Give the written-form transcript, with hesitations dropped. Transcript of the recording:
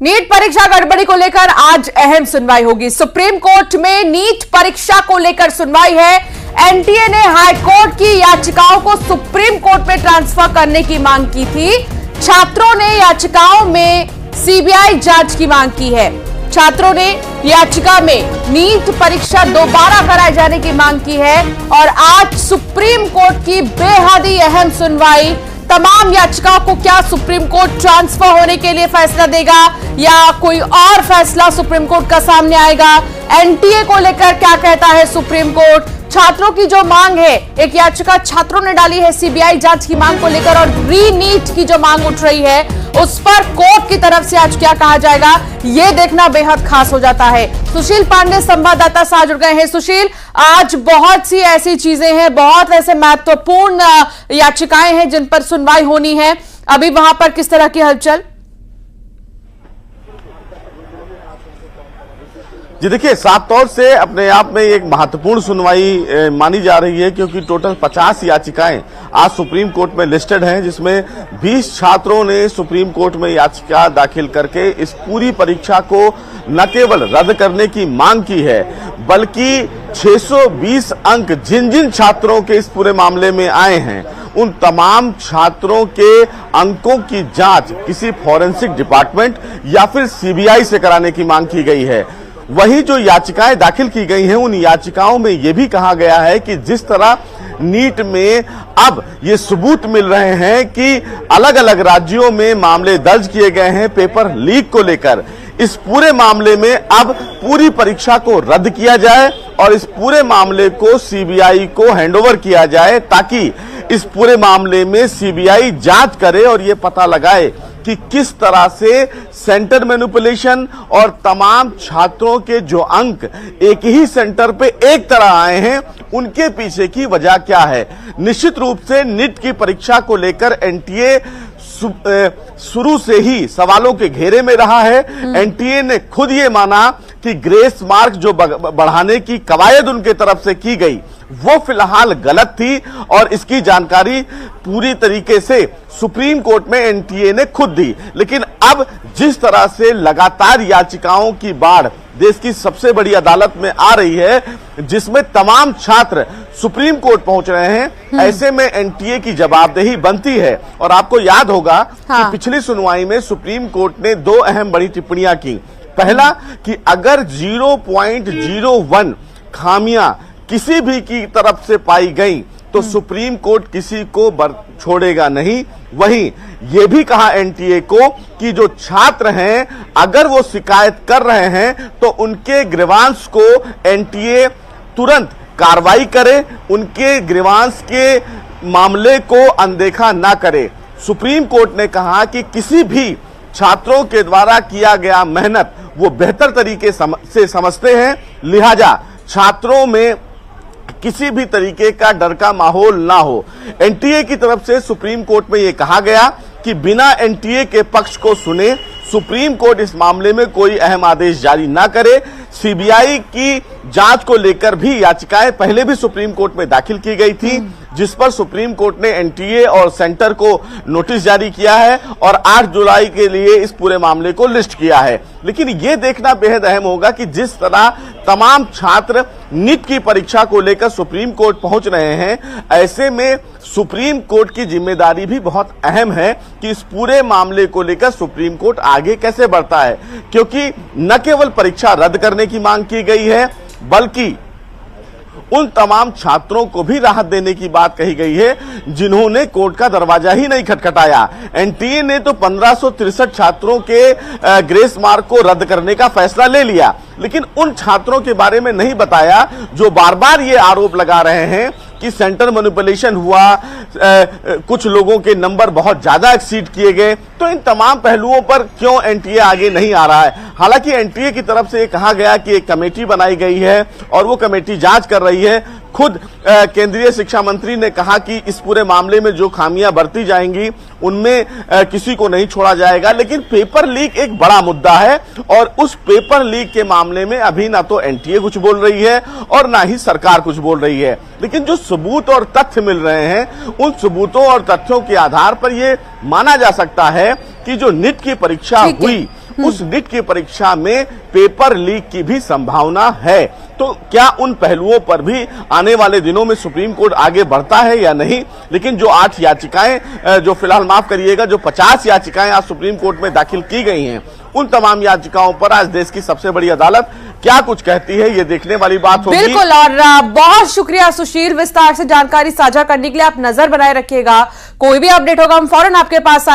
NEET परीक्षा गड़बड़ी को लेकर आज अहम सुनवाई होगी। सुप्रीम कोर्ट में नीट परीक्षा को लेकर सुनवाई है। एनटीए ने हाई कोर्ट की याचिकाओं को सुप्रीम कोर्ट में ट्रांसफर करने की मांग की थी। छात्रों ने याचिकाओं में सीबीआई जांच की मांग की है। छात्रों ने याचिका में नीट परीक्षा दोबारा कराए जाने की मांग की है और आज सुप्रीम कोर्ट की बेहद ही अहम सुनवाई। तमाम याचिकाओं को क्या सुप्रीम कोर्ट ट्रांसफर होने के लिए फैसला देगा या कोई और फैसला सुप्रीम कोर्ट का सामने आएगा? एनटीए को लेकर क्या कहता है सुप्रीम कोर्ट? छात्रों की जो मांग है, एक याचिका छात्रों ने डाली है सीबीआई जांच की मांग को लेकर और री नीट की जो मांग उठ रही है उस पर कोर्ट की तरफ से आज क्या कहा जाएगा, यह देखना बेहद खास हो जाता है। सुशील पांडे संवाददाता साथ जुड़ गए हैं। सुशील, आज बहुत सी ऐसी चीजें हैं, बहुत ऐसे महत्वपूर्ण याचिकाएं हैं जिन पर सुनवाई होनी है। अभी वहां पर किस तरह की हलचल? जी देखिए, साफ तौर से अपने आप में एक महत्वपूर्ण सुनवाई मानी जा रही है क्योंकि टोटल 50 याचिकाएं आज सुप्रीम कोर्ट में लिस्टेड हैं, जिसमें 20 छात्रों ने सुप्रीम कोर्ट में याचिका दाखिल करके इस पूरी परीक्षा को न केवल रद्द करने की मांग की है बल्कि 620 अंक जिन जिन छात्रों के इस पूरे मामले में आए हैं उन तमाम छात्रों के अंकों की जांच किसी फॉरेंसिक डिपार्टमेंट या फिर सीबीआई से कराने की मांग की गई है। वही जो याचिकाएं दाखिल की गई हैं उन याचिकाओं में यह भी कहा गया है कि जिस तरह नीट में अब ये सबूत मिल रहे हैं कि अलग अलग राज्यों में मामले दर्ज किए गए हैं पेपर लीक को लेकर, इस पूरे मामले में अब पूरी परीक्षा को रद्द किया जाए और इस पूरे मामले को सीबीआई को हैंडओवर किया जाए ताकि इस पूरे मामले में सीबीआई जांच करे और ये पता लगाए कि किस तरह से सेंटर मैनिपुलेशन और तमाम छात्रों के जो अंक एक ही सेंटर पे एक तरह आए हैं उनके पीछे की वजह क्या है। निश्चित रूप से नीट की परीक्षा को लेकर एनटीए शुरू से ही सवालों के घेरे में रहा है। एनटीए ने खुद ये माना कि ग्रेस मार्क जो बढ़ाने की कवायद उनके तरफ से की गई वो फिलहाल गलत थी और इसकी जानकारी पूरी तरीके से सुप्रीम कोर्ट में एनटीए ने खुद दी। लेकिन अब जिस तरह से लगातार याचिकाओं की बाढ़ देश की सबसे बड़ी अदालत में आ रही है जिसमें तमाम छात्र सुप्रीम कोर्ट पहुंच रहे हैं, ऐसे में एनटीए की जवाबदेही बनती है। और आपको याद होगा कि पिछली सुनवाई में सुप्रीम कोर्ट ने 2 अहम बड़ी टिप्पणियां की। पहला कि अगर 0.01 खामियां किसी भी की तरफ से पाई गई तो सुप्रीम कोर्ट किसी को छोड़ेगा नहीं। वहीं यह भी कहा एनटीए को कि जो छात्र हैं अगर वो शिकायत कर रहे हैं तो उनके ग्रीवांस को एनटीए तुरंत कार्रवाई करे, उनके ग्रीवांस के मामले को अनदेखा ना करे। सुप्रीम कोर्ट ने कहा कि किसी भी छात्रों के द्वारा किया गया मेहनत वो बेहतर तरीके से समझते हैं, लिहाजा छात्रों में किसी भी तरीके का डर का माहौल ना हो। एनटीए की तरफ से सुप्रीम कोर्ट में यह कहा गया कि बिना एनटीए के पक्ष को सुने सुप्रीम कोर्ट इस मामले में कोई अहम आदेश जारी ना करे। सीबीआई की जांच को लेकर भी याचिकाएं पहले भी सुप्रीम कोर्ट में दाखिल की गई थी जिस पर सुप्रीम कोर्ट ने एनटीए और सेंटर को नोटिस जारी किया है और 8 जुलाई के लिए इस पूरे मामले को लिस्ट किया है। लेकिन यह देखना बेहद अहम होगा कि जिस तरह तमाम छात्र नीट की परीक्षा को लेकर सुप्रीम कोर्ट पहुंच रहे हैं, ऐसे में सुप्रीम कोर्ट की जिम्मेदारी भी बहुत अहम है कि इस पूरे मामले को लेकर सुप्रीम कोर्ट आगे कैसे बढ़ता है, क्योंकि न केवल परीक्षा रद्द करने की मांग की गई है बल्कि उन तमाम छात्रों को भी राहत देने की बात कही गई है जिन्होंने कोर्ट का दरवाजा ही नहीं खटखटाया। एनटीए ने तो 1563 छात्रों के ग्रेस मार्क को रद्द करने का फैसला ले लिया, लेकिन उन छात्रों के बारे में नहीं बताया जो बार बार ये आरोप लगा रहे हैं कि सेंटर मैनिपुलेशन हुआ, कुछ लोगों के नंबर बहुत ज्यादा एक्सीड किए गए। तो इन तमाम पहलुओं पर क्यों एनटीए आगे नहीं आ रहा है? हालांकि एनटीए की तरफ से कहा गया कि एक कमेटी बनाई गई है और वो कमेटी जांच कर रही है। खुद केंद्रीय शिक्षा मंत्री ने कहा कि इस पूरे मामले में जो खामियां बरती जाएंगी उनमें किसी को नहीं छोड़ा जाएगा। लेकिन पेपर लीक एक बड़ा मुद्दा है और उस पेपर लीक के मामले में अभी ना तो एनटीए कुछ बोल रही है और ना ही सरकार कुछ बोल रही है। लेकिन जो सबूत और तथ्य मिल रहे हैं उन सबूतों और तथ्यों के आधार पर यह माना जा सकता है कि जो नीट की परीक्षा हुई उस नीट की परीक्षा में पेपर लीक की भी संभावना है। तो क्या उन पहलुओं पर भी आने वाले दिनों में सुप्रीम कोर्ट आगे बढ़ता है या नहीं? लेकिन जो 8 याचिकाएं, जो फिलहाल माफ करिएगा, जो 50 याचिकाएं आज सुप्रीम कोर्ट में दाखिल की गई हैं, उन तमाम याचिकाओं पर आज देश की सबसे बड़ी अदालत क्या कुछ कहती है, ये देखने वाली बात होगी। बिल्कुल, और बहुत शुक्रिया सुशील, विस्तार से जानकारी साझा करने के लिए। आप नजर बनाए रखिएगा, कोई भी अपडेट होगा हम फौरन आपके पास